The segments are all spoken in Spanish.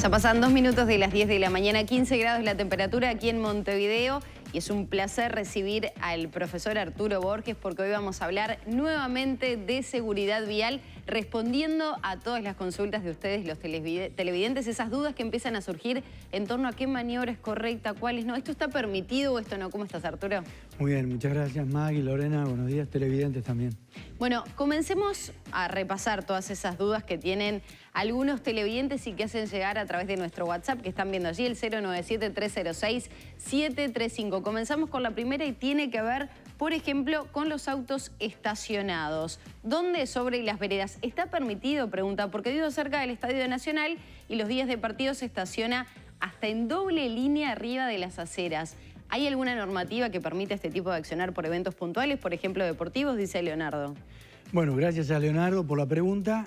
Ya pasan 2 minutos de las 10 de la mañana, 15 grados la temperatura aquí en Montevideo. Y es un placer recibir al profesor Arturo Borges porque hoy vamos a hablar nuevamente de seguridad vial, respondiendo a todas las consultas de ustedes, los televidentes, esas dudas que empiezan a surgir en torno a qué maniobra es correcta, cuáles no. ¿Esto está permitido o esto no? ¿Cómo estás, Arturo? Muy bien, muchas gracias, Maggie, Lorena. Buenos días, televidentes también. Bueno, comencemos a repasar todas esas dudas que tienen algunos televidentes y que hacen llegar a través de nuestro WhatsApp, que están viendo allí, el 097-306-735. Comenzamos con la primera y tiene que ver, por ejemplo, con los autos estacionados. ¿Dónde? Sobre las veredas. ¿Está permitido? Pregunta, porque vivo cerca del Estadio Nacional y los días de partido se estaciona hasta en doble línea arriba de las aceras. ¿Hay alguna normativa que permita este tipo de accionar por eventos puntuales, por ejemplo, deportivos? Dice Leonardo. Bueno, gracias a Leonardo por la pregunta.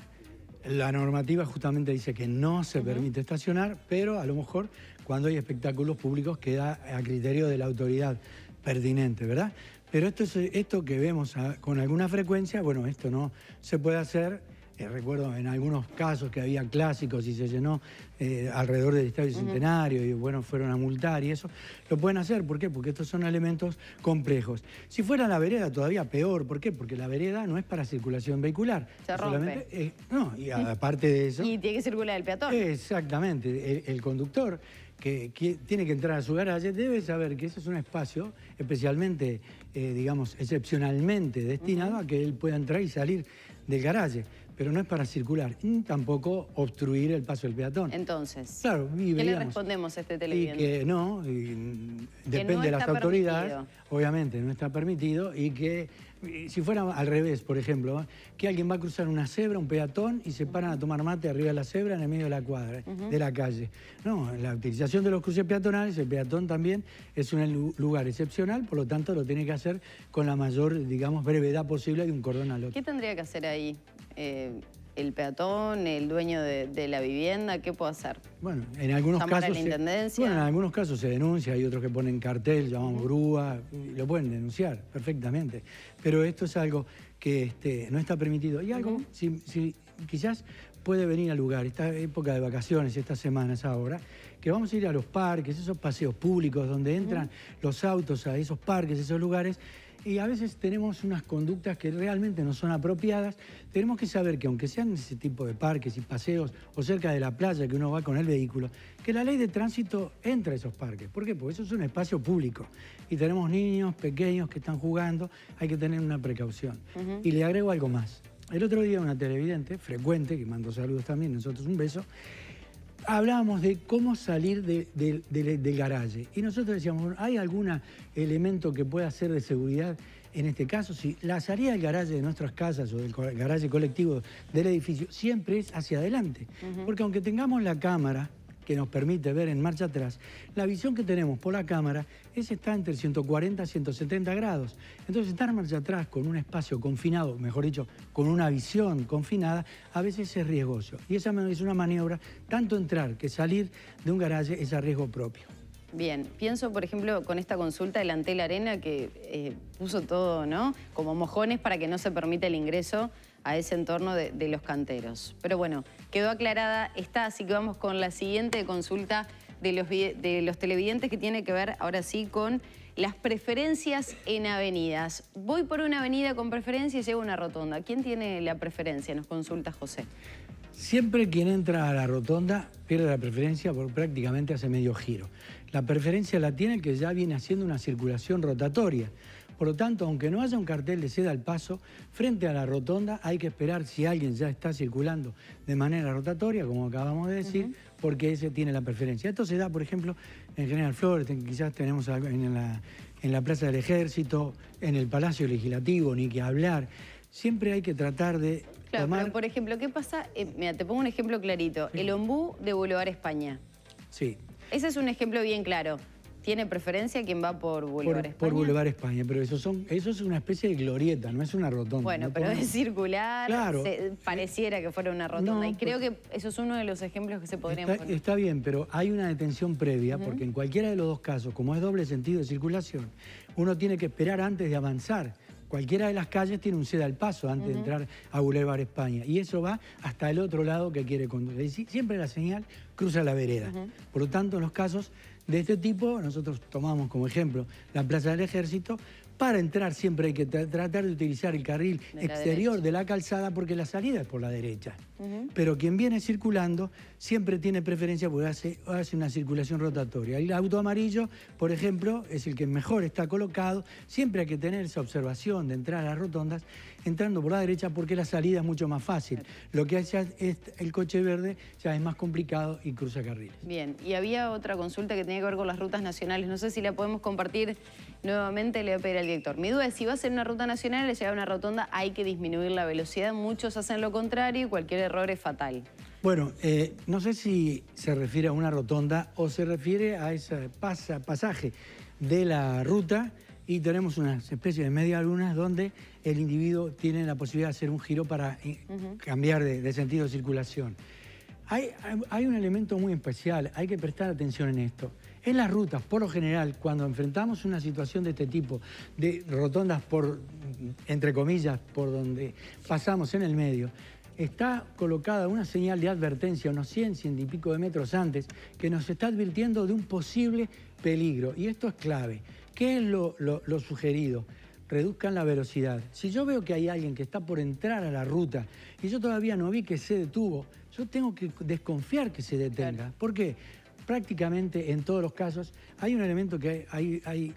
La normativa justamente dice que no se permite estacionar, pero a lo mejor cuando hay espectáculos públicos queda a criterio de la autoridad pertinente, ¿verdad? Pero esto que vemos con alguna frecuencia, bueno, esto no se puede hacer. Recuerdo en algunos casos que había clásicos y se llenó alrededor del Estadio Centenario y bueno, fueron a multar y eso. Lo pueden hacer, ¿por qué? Porque estos son elementos complejos. Si fuera la vereda todavía peor, ¿por qué? Porque la vereda no es para circulación vehicular. Se rompe. No, y aparte de eso... Y tiene que circular el peatón. Exactamente. El conductor que tiene que entrar a su garaje debe saber que ese es un espacio especialmente, digamos, excepcionalmente destinado a que él pueda entrar y salir del garaje. Pero no es para circular, ni tampoco obstruir el paso del peatón. Entonces, claro, ¿qué le respondemos a este televidente? Y que no, depende de las autoridades, obviamente no está permitido, y que si fuera al revés, por ejemplo, que alguien va a cruzar una cebra, un peatón, y se paran a tomar mate arriba de la cebra en el medio de la cuadra, de la calle. No, la utilización de los cruces peatonales, el peatón también es un lugar excepcional, por lo tanto lo tiene que hacer con la mayor, digamos, brevedad posible de un cordón al otro. ¿Qué tendría que hacer ahí? ¿El peatón, el dueño de la vivienda? ¿Qué puede hacer? Bueno, en algunos casos... ¿Llamar a la intendencia? Bueno, en algunos casos se denuncia, hay otros que ponen cartel, llaman grúa, lo pueden denunciar perfectamente. Pero esto es algo que no está permitido. Y algo, si quizás puede venir al lugar, esta época de vacaciones, estas semanas ahora, que vamos a ir a los parques, esos paseos públicos donde entran los autos a esos parques, esos lugares, y a veces tenemos unas conductas que realmente no son apropiadas. Tenemos que saber que aunque sean ese tipo de parques y paseos o cerca de la playa que uno va con el vehículo, que la ley de tránsito entra a esos parques. ¿Por qué? Porque eso es un espacio público y tenemos niños pequeños que están jugando, hay que tener una precaución. Y le agrego algo más. El otro día una televidente, frecuente, que mandó saludos también, nosotros un beso, hablábamos de cómo salir del garaje. Y nosotros decíamos, bueno, ¿hay algún elemento que pueda ser de seguridad en este caso? Si la salida del garaje de nuestras casas o del garaje colectivo del edificio siempre es hacia adelante. Porque aunque tengamos la cámara que nos permite ver en marcha atrás, la visión que tenemos por la cámara está entre 140 y 170 grados. Entonces, estar en marcha atrás con un espacio confinado, mejor dicho, con una visión confinada, a veces es riesgoso. Y esa es una maniobra, tanto entrar que salir de un garaje es a riesgo propio. Bien, pienso, por ejemplo, con esta consulta del Antel Arena que puso todo, ¿no? Como mojones para que no se permita el ingreso a ese entorno de los canteros. Pero bueno, quedó aclarada esta, así que vamos con la siguiente consulta de los televidentes que tiene que ver, ahora sí, con las preferencias en avenidas. Voy por una avenida con preferencia y llego a una rotonda. ¿Quién tiene la preferencia? Nos consulta José. Siempre quien entra a la rotonda pierde la preferencia porque prácticamente hace medio giro. La preferencia la tiene el que ya viene haciendo una circulación rotatoria. Por lo tanto, aunque no haya un cartel de ceda al paso, frente a la rotonda hay que esperar si alguien ya está circulando de manera rotatoria, como acabamos de decir, porque ese tiene la preferencia. Esto se da, por ejemplo, en General Flores, quizás tenemos en la Plaza del Ejército, en el Palacio Legislativo, ni que hablar. Siempre hay que tratar de tomar... Pero por ejemplo, ¿qué pasa? Mira, te pongo un ejemplo clarito. Sí. El ombú de Boulevard España. Sí. Ese es un ejemplo bien claro. ¿Tiene preferencia quien va por Boulevard España? Por Boulevard España, pero eso es una especie de glorieta, no es una rotonda. Bueno, no pero es circular, claro. Pareciera que fuera una rotonda. No, y creo que eso es uno de los ejemplos que se podrían poner. Está bien, pero hay una detención previa, porque en cualquiera de los dos casos, como es doble sentido de circulación, uno tiene que esperar antes de avanzar cualquiera de las calles tiene un ceda al paso antes de entrar a Boulevard España. Y eso va hasta el otro lado que quiere conducir. Es decir, siempre la señal cruza la vereda. Por lo tanto, en los casos de este tipo, nosotros tomamos como ejemplo la Plaza del Ejército. Para entrar siempre hay que tratar de utilizar el carril exterior de la calzada porque la salida es por la derecha. Pero quien viene circulando siempre tiene preferencia porque hace una circulación rotatoria. El auto amarillo, por ejemplo, es el que mejor está colocado. Siempre hay que tener esa observación de entrar a las rotondas entrando por la derecha porque la salida es mucho más fácil. Lo que hace es el coche verde ya es más complicado y cruza carriles. Bien, y había otra consulta que tenía que ver con las rutas nacionales. No sé si la podemos compartir nuevamente, le voy a pedir al director. Mi duda es si va a ser una ruta nacional, al llegar a una rotonda hay que disminuir la velocidad. Muchos hacen lo contrario y cualquier error es fatal. Bueno, no sé si se refiere a una rotonda o se refiere a ese pasaje de la ruta y tenemos una especie de media luna donde el individuo tiene la posibilidad de hacer un giro para cambiar de sentido de circulación. Hay un elemento muy especial, hay que prestar atención en esto. En las rutas, por lo general, cuando enfrentamos una situación de este tipo, de rotondas entre comillas, por donde pasamos en el medio, está colocada una señal de advertencia unos 100 y pico de metros antes que nos está advirtiendo de un posible peligro. Y esto es clave. ¿Qué es lo sugerido? Reduzcan la velocidad. Si yo veo que hay alguien que está por entrar a la ruta y yo todavía no vi que se detuvo, yo tengo que desconfiar que se detenga. Claro. ¿Por qué? Prácticamente en todos los casos hay un elemento que hay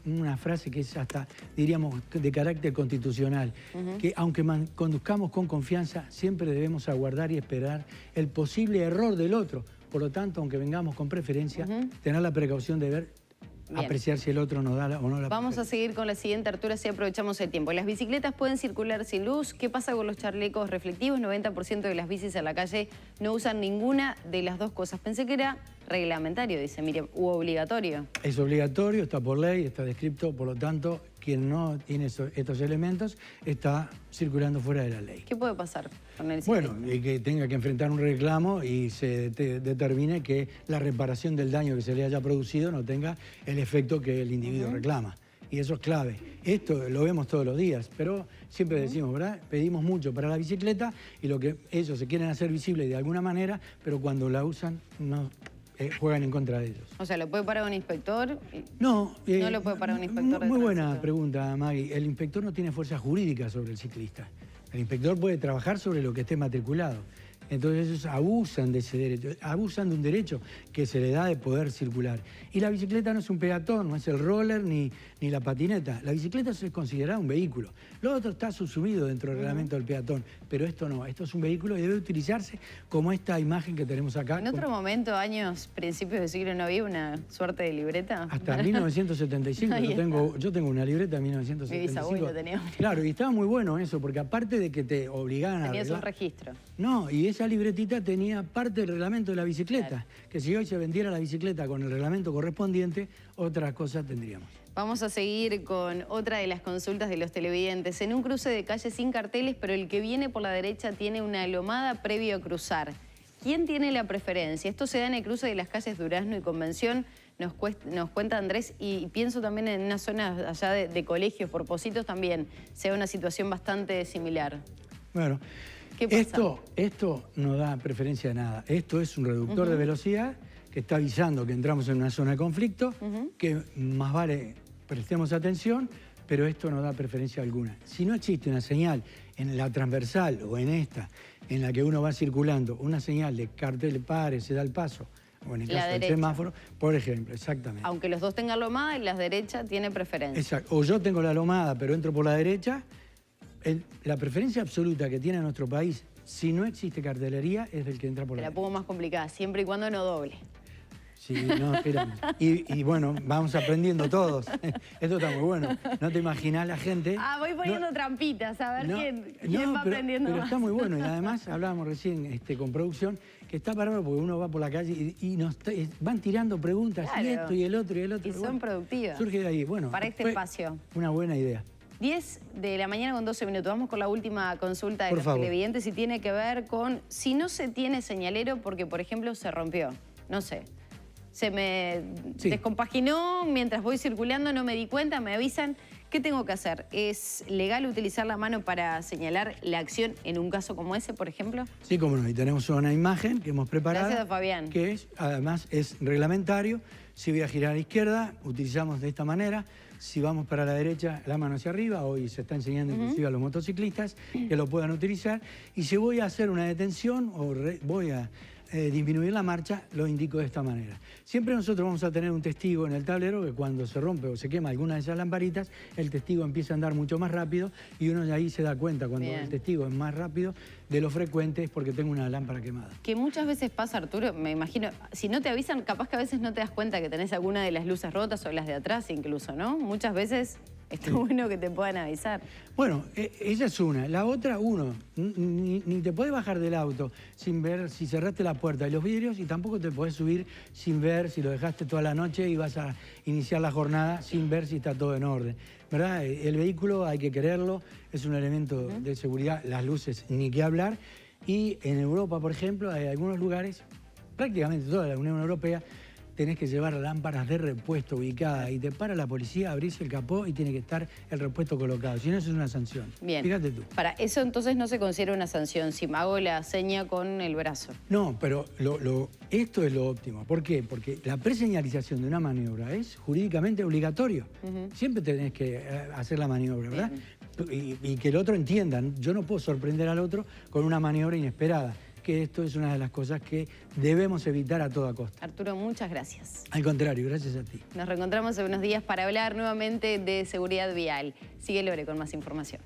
una frase que es hasta, diríamos, de carácter constitucional, que aunque conduzcamos con confianza, siempre debemos aguardar y esperar el posible error del otro. Por lo tanto, aunque vengamos con preferencia, tener la precaución de ver, apreciar si el otro nos da o no la Vamos a seguir con la siguiente, Arturo, si aprovechamos el tiempo. Las bicicletas pueden circular sin luz. ¿Qué pasa con los chalecos reflectivos? 90% de las bicis en la calle no usan ninguna de las dos cosas. Pensé que era reglamentario, dice Miriam, u obligatorio. Es obligatorio, está por ley, está descrito, por lo tanto, quien no tiene estos elementos está circulando fuera de la ley. ¿Qué puede pasar con el ciclista? Bueno, y que tenga que enfrentar un reclamo y se determine que la reparación del daño que se le haya producido no tenga el efecto que el individuo reclama. Y eso es clave. Esto lo vemos todos los días, pero siempre decimos, ¿verdad? Pedimos mucho para la bicicleta y lo que ellos se quieren hacer visible de alguna manera, pero cuando la usan no juegan en contra de ellos. O sea, ¿lo puede parar un inspector? No. No lo puede parar un inspector. Muy buena pregunta, Maggie. El inspector no tiene fuerza jurídica sobre el ciclista. El inspector puede trabajar sobre lo que esté matriculado. Entonces ellos abusan de ese derecho, abusan de un derecho que se le da de poder circular. Y la bicicleta no es un peatón, no es el roller ni la patineta. La bicicleta es considerada un vehículo. Lo otro está subsumido dentro del reglamento del peatón, pero esto no, esto es un vehículo y debe utilizarse como esta imagen que tenemos acá. ¿En otro momento, principios del siglo, no había una suerte de libreta? Hasta 1975, yo tengo una libreta de 1975. Mi bisabuelo tenía una. Claro, y estaba muy bueno eso, porque aparte de que te obligaban a Tenías un registro. No, y esa libretita tenía parte del reglamento de la bicicleta, claro. Que si hoy se vendiera la bicicleta con el reglamento correspondiente, otra cosa tendríamos. Vamos a seguir con otra de las consultas de los televidentes. En un cruce de calle sin carteles, pero el que viene por la derecha tiene una lomada previo a cruzar. ¿Quién tiene la preferencia? Esto se da en el cruce de las calles Durazno y Convención, nos cuenta Andrés, y pienso también en una zona allá de colegios, por Positos también, se da una situación bastante similar. Bueno, ¿qué pasa? Esto no da preferencia a nada. Esto es un reductor de velocidad que está avisando que entramos en una zona de conflicto, que más vale prestemos atención, pero esto no da preferencia alguna. Si no existe una señal en la transversal o en esta, en la que uno va circulando, una señal de cartel pare, se da el paso, o en el caso del semáforo, por ejemplo, exactamente. Aunque los dos tengan lomada y la derecha tiene preferencia. Exacto. O yo tengo la lomada, pero entro por la derecha. La preferencia absoluta que tiene nuestro país, si no existe cartelería, es del que entra por la derecha. La pongo más complicada, siempre y cuando no doble. Sí, no, espera. Y bueno, vamos aprendiendo todos. Esto está muy bueno. No te imaginás la gente... voy poniendo trampitas, a ver quién va aprendiendo más. Pero está muy bueno. Y además, hablábamos recién con producción, que está bárbaro porque uno va por la calle y nos van tirando preguntas, claro. Y esto y el otro y el otro. Y son productivas. Surge de ahí. Bueno, para este espacio. Una buena idea. 10 de la mañana con 12 minutos. Vamos con la última consulta de los televidentes y tiene que ver con si no se tiene señalero porque, por ejemplo, se rompió. No sé. Se me descompaginó mientras voy circulando, no me di cuenta, me avisan. ¿Qué tengo que hacer? ¿Es legal utilizar la mano para señalar la acción en un caso como ese, por ejemplo? Sí, como no. Y tenemos una imagen que hemos preparado. Gracias, Fabián. Que además es reglamentario. Si voy a girar a la izquierda, utilizamos de esta manera. Si vamos para la derecha, la mano hacia arriba. Hoy se está enseñando inclusive a los motociclistas que lo puedan utilizar. Y si voy a hacer una detención o voy a disminuir la marcha, lo indico de esta manera. Siempre nosotros vamos a tener un testigo en el tablero que cuando se rompe o se quema alguna de esas lamparitas, el testigo empieza a andar mucho más rápido y uno de ahí se da cuenta cuando el testigo es más rápido de lo frecuente es porque tengo una lámpara quemada. Que muchas veces pasa, Arturo, me imagino, si no te avisan, capaz que a veces no te das cuenta que tenés alguna de las luces rotas o las de atrás incluso, ¿no? Muchas veces está bueno que te puedan avisar. Bueno, esa es una. La otra, ni te podés bajar del auto sin ver si cerraste la puerta y los vidrios y tampoco te podés subir sin ver si lo dejaste toda la noche y vas a iniciar la jornada sin ver si está todo en orden. ¿Verdad? El vehículo hay que quererlo, es un elemento de seguridad, las luces ni qué hablar. Y en Europa, por ejemplo, hay algunos lugares, prácticamente toda la Unión Europea, tenés que llevar lámparas de repuesto ubicadas y te para la policía, abrís el capó y tiene que estar el repuesto colocado. Si no, eso es una sanción. Bien. Fíjate tú. Para eso entonces no se considera una sanción si me hago la seña con el brazo. No, pero esto es lo óptimo. ¿Por qué? Porque la preseñalización de una maniobra es jurídicamente obligatorio. Siempre tenés que hacer la maniobra, ¿verdad? Y que el otro entienda. Yo no puedo sorprender al otro con una maniobra inesperada. Que esto es una de las cosas que debemos evitar a toda costa. Arturo, muchas gracias. Al contrario, gracias a ti. Nos reencontramos en unos días para hablar nuevamente de seguridad vial. Sigue Lore con más información.